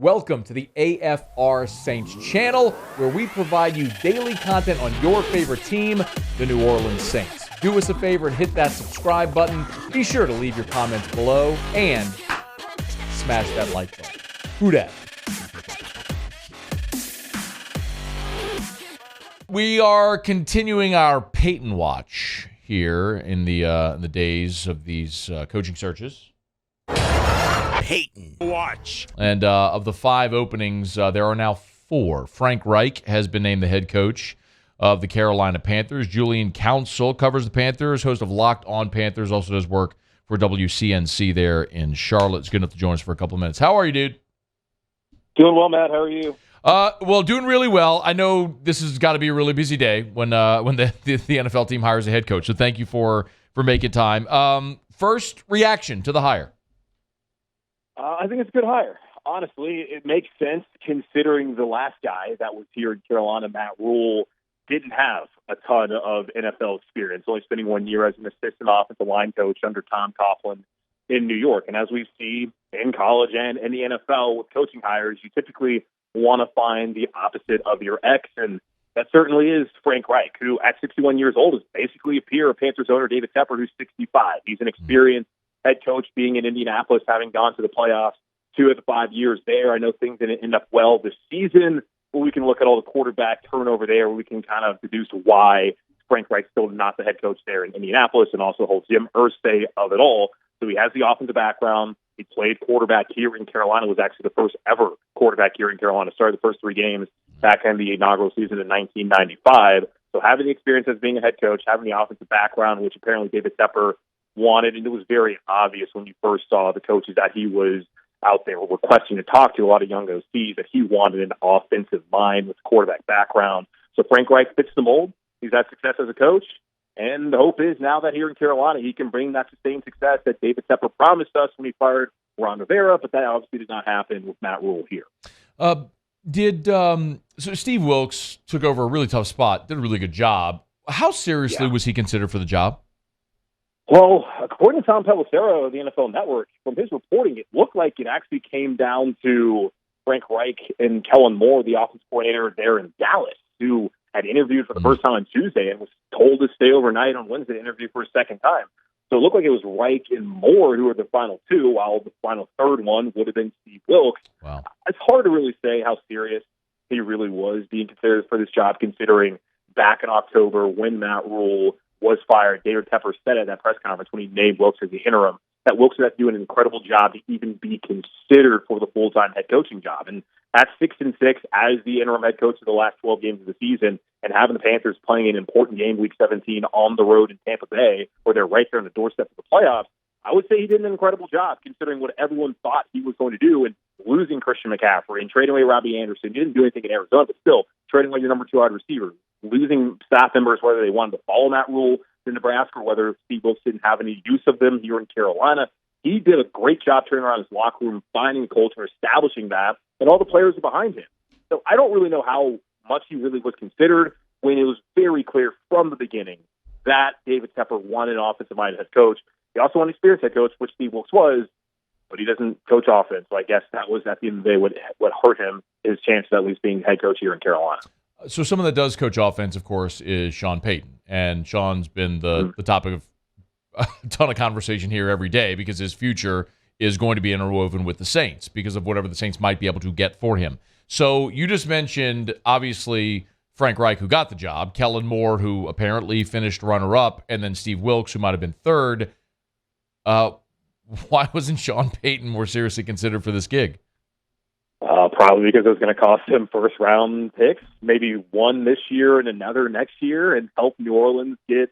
Welcome to the AFR Saints channel, where we provide you daily content on your favorite team, the New Orleans Saints. Do us a favor and hit that subscribe button. Be sure to leave your comments below and smash that like button. Who dat? We are continuing our Payton watch here in the days of these coaching searches. Payton watch. And of the 5 openings, there are now 4. Frank Reich has been named the head coach of the Carolina Panthers. Julian Council covers the Panthers, host of Locked on Panthers, also does work for WCNC there in Charlotte. It's good enough to join us for a couple of minutes. How are you, dude? Doing well, Matt. How are you? Well, doing really well. I know this has got to be a really busy day when the NFL team hires a head coach. So thank you for making time. First reaction to the hire. I think it's a good hire. Honestly, it makes sense considering the last guy that was here in Carolina, Matt Rule, didn't have a ton of NFL experience, only spending 1 year as an assistant offensive line coach under Tom Coughlin in New York. And as we see in college and in the NFL with coaching hires, you typically want to find the opposite of your ex, and that certainly is Frank Reich, who at 61 years old is basically a peer of Panthers owner David Tepper, who's 65. He's an experienced head coach, being in Indianapolis, having gone to the playoffs 2 of the 5 years there. I know things didn't end up well this season, but we can look at all the quarterback turnover there. We can kind of deduce why Frank Reich's still not the head coach there in Indianapolis, and also holds Jim Irsay of it all. So he has the offensive background. He played quarterback here in Carolina, was actually the first ever quarterback here in Carolina. Started the first 3 games back in the inaugural season in 1995. So having the experience as being a head coach, having the offensive background, which apparently David Tepper wanted, and it was very obvious when you first saw the coaches that he was out there requesting to talk to a lot of young OCs that he wanted an offensive mind with quarterback background. So Frank Reich fits the mold. He's had success as a coach, and the hope is now that here in Carolina he can bring that sustained success that David Tepper promised us when he fired Ron Rivera, but that obviously did not happen with Matt Rule here. So Steve Wilkes took over a really tough spot, did a really good job. How seriously was he considered for the job? Well, according to Tom Pelissero of the NFL Network, from his reporting, it looked like it actually came down to Frank Reich and Kellen Moore, the offensive coordinator there in Dallas, who had interviewed for the first time on Tuesday and was told to stay overnight on Wednesday to interview for a second time. So it looked like it was Reich and Moore who were the final 2, while the final third one would have been Steve Wilkes. Wow. It's hard to really say how serious he really was being considered for this job, considering back in October when Matt Rule was fired, David Tepper said at that press conference when he named Wilkes as the interim that Wilkes would have to do an incredible job to even be considered for the full-time head coaching job. And at 6-6 as the interim head coach of the last 12 games of the season, and having the Panthers playing an important game, Week 17, on the road in Tampa Bay, where they're right there on the doorstep of the playoffs, I would say he did an incredible job considering what everyone thought he was going to do, and losing Christian McCaffrey and trading away Robbie Anderson. He didn't do anything in Arizona, but still trading away your number 2 wide receiver, losing staff members, whether they wanted to follow that rule in Nebraska or whether Steve Wilkes didn't have any use of them here in Carolina. He did a great job turning around his locker room, finding the culture, establishing that, and all the players are behind him. So I don't really know how much he really was considered when it was very clear from the beginning that David Tepper wanted an offensive-minded head coach. He also wanted an experienced head coach, which Steve Wilkes was, but he doesn't coach offense. So I guess that was, at the end of the day, what hurt him, his chance of at least being head coach here in Carolina. So someone that does coach offense, of course, is Sean Payton. And Sean's been the topic of a ton of conversation here every day because his future is going to be interwoven with the Saints because of whatever the Saints might be able to get for him. So you just mentioned, obviously, Frank Reich, who got the job, Kellen Moore, who apparently finished runner-up, and then Steve Wilkes, who might have been third. Why wasn't Sean Payton more seriously considered for this gig? Probably because it was going to cost him first-round picks, maybe one this year and another next year, and help New Orleans get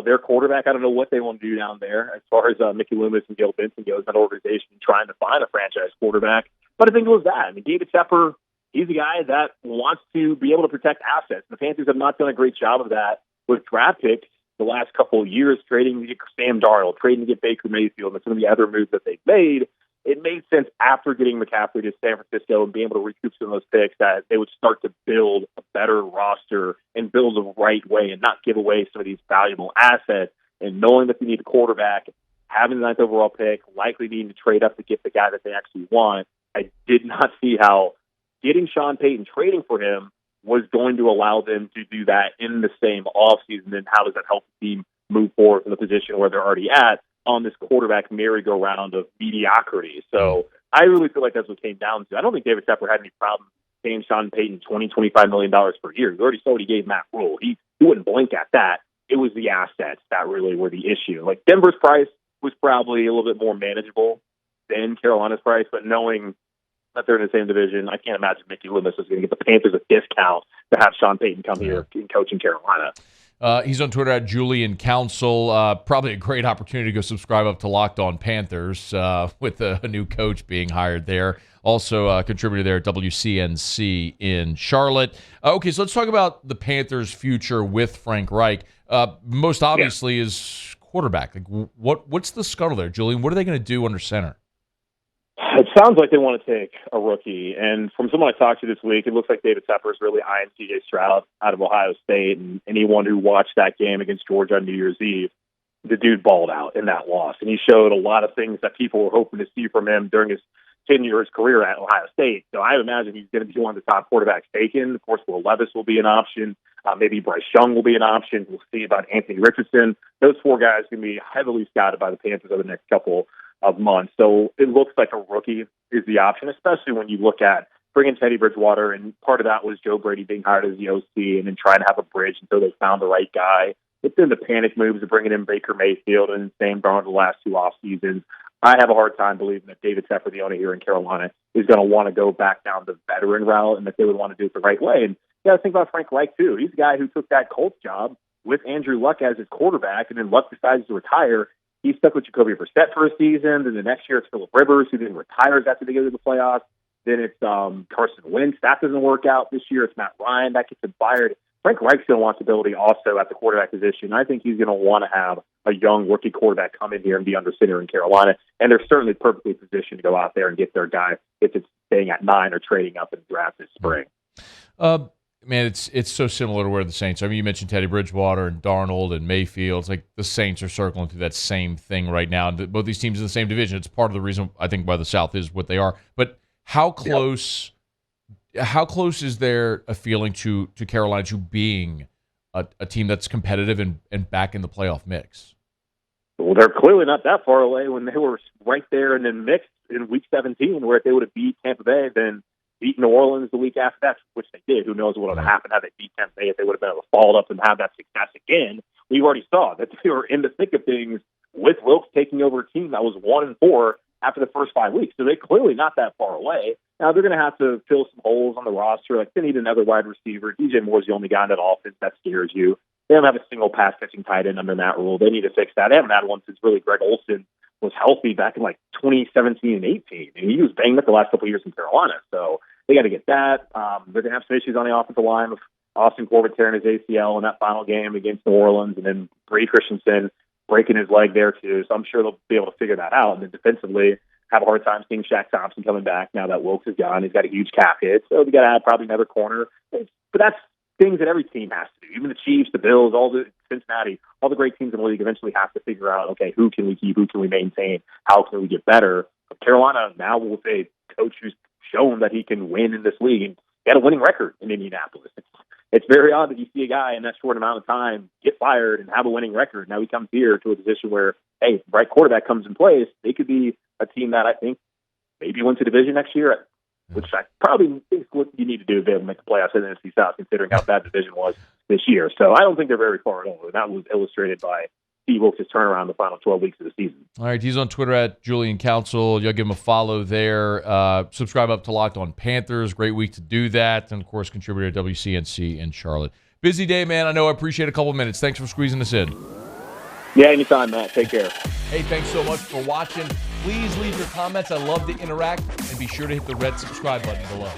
their quarterback. I don't know what they want to do down there as far as Mickey Loomis and Gail Benson goes, that organization trying to find a franchise quarterback. But I think it was that. I mean, David Tepper, he's a guy that wants to be able to protect assets. The Panthers have not done a great job of that with draft picks the last couple of years, trading to get Sam Darnold, trading to get Baker Mayfield, and some of the other moves that they've made. It made sense after getting McCaffrey to San Francisco and being able to recoup some of those picks that they would start to build a better roster and build the right way and not give away some of these valuable assets. And knowing that they need a quarterback, having the 9th overall pick, likely needing to trade up to get the guy that they actually want, I did not see how getting Sean Payton, trading for him, was going to allow them to do that in the same offseason. And how does that help the team move forward from the position where they're already at on this quarterback merry-go-round of mediocrity? So I really feel like that's what it came down to. I don't think David Tepper had any problem paying Sean Payton $20-25 million per year. We already saw what he gave Matt Rule. He wouldn't blink at that. It was the assets that really were the issue. Like, Denver's price was probably a little bit more manageable than Carolina's price, but knowing that they're in the same division, I can't imagine Mickey Loomis is going to get the Panthers a discount to have Sean Payton come here and coach in Carolina. He's on Twitter at Julian Council. Probably a great opportunity to go subscribe up to Locked On Panthers with a new coach being hired there. Also a contributor there at WCNC in Charlotte. Okay, so let's talk about the Panthers' future with Frank Reich. Most obviously is quarterback. Like, what's the scuttle there, Julian? What are they going to do under center? It sounds like they want to take a rookie. And from someone I talked to this week, it looks like David Tepper is really eyeing C.J. Stroud out of Ohio State. And anyone who watched that game against Georgia on New Year's Eve, the dude balled out in that loss. And he showed a lot of things that people were hoping to see from him during his tenure, his career at Ohio State. So I imagine he's going to be one of the top quarterbacks taken. Of course, Will Levis will be an option. Maybe Bryce Young will be an option. We'll see about Anthony Richardson. Those four guys are going to be heavily scouted by the Panthers over the next couple of months. So it looks like a rookie is the option, especially when you look at bringing Teddy Bridgewater. And part of that was Joe Brady being hired as the OC and then trying to have a bridge until they found the right guy. But then the panic moves of bringing in Baker Mayfield and Sam Darnold the last two off seasons. I have a hard time believing that David Tepper, the owner here in Carolina, is going to want to go back down the veteran route and that they would want to do it the right way. And you got to think about Frank Reich, too. He's a guy who took that Colts job with Andrew Luck as his quarterback, and then Luck decides to retire. He stuck with Jacoby Brissett for a season. Then the next year it's Phillip Rivers, who then retires after they get to the playoffs. Then it's Carson Wentz. That doesn't work out this year. It's Matt Ryan. That gets him fired. Frank Reich's going to want stability also at the quarterback position. I think he's going to want to have a young rookie quarterback come in here and be under center in Carolina. And they're certainly perfectly positioned to go out there and get their guy if it's staying at 9 or trading up in the draft this spring. Man, it's so similar to where the Saints are. I mean, you mentioned Teddy Bridgewater and Darnold and Mayfield. It's like the Saints are circling through that same thing right now. And both these teams in the same division. It's part of the reason I think why the South is what they are. But how close is there a feeling to Carolina to being a team that's competitive and back in the playoff mix? Well, they're clearly not that far away when they were right there and then mixed in Week 17, where if they would have beat Tampa Bay, then beat New Orleans the week after that, which they did. Who knows what would have happened had they beat Tampa Bay if they would have been able to follow up and have that success again. We already saw that they were in the thick of things with Wilkes taking over a team that was 1-4 after the first 5 weeks. So they're clearly not that far away. Now they're going to have to fill some holes on the roster. Like, they need another wide receiver. DJ Moore's the only guy in that offense that scares you. They don't have a single pass catching tight end under that rule. They need to fix that. They haven't had one since really Greg Olsen was healthy back in like 2017 and 18. And he was banged up the last couple of years in Carolina. So they got to get that. They're going to have some issues on the offensive line with Austin Corbett tearing his ACL in that final game against New Orleans, and then Brady Christensen breaking his leg there too. So I'm sure they'll be able to figure that out. And then defensively, have a hard time seeing Shaq Thompson coming back now that Wilkes is gone. He's got a huge cap hit, so we got to add probably another corner. But that's things that every team has to do. Even the Chiefs, the Bills, all the Cincinnati, all the great teams in the league eventually have to figure out, okay, who can we keep? Who can we maintain? How can we get better? But Carolina now with a coach who's shown that he can win in this league and got a winning record in Indianapolis. It's very odd that you see a guy in that short amount of time get fired and have a winning record. Now he comes here to a position where, hey, the right quarterback comes in place. They could be a team that I think maybe wins the division next year, which I probably think what you need to do to be able to make the playoffs in the NFC South, considering how bad the division was this year. So I don't think they're very far at all. That was illustrated by Steve Wilkes' turnaround the final 12 weeks of the season. All right, he's on Twitter at Julian Council. You'll give him a follow there. Subscribe up to Locked On Panthers. Great week to do that. And, of course, contributor to WCNC in Charlotte. Busy day, man. I know. I appreciate a couple of minutes. Thanks for squeezing us in. Yeah, anytime, Matt. Take care. Hey, thanks so much for watching. Please leave your comments. I love to interact. And be sure to hit the red subscribe button below.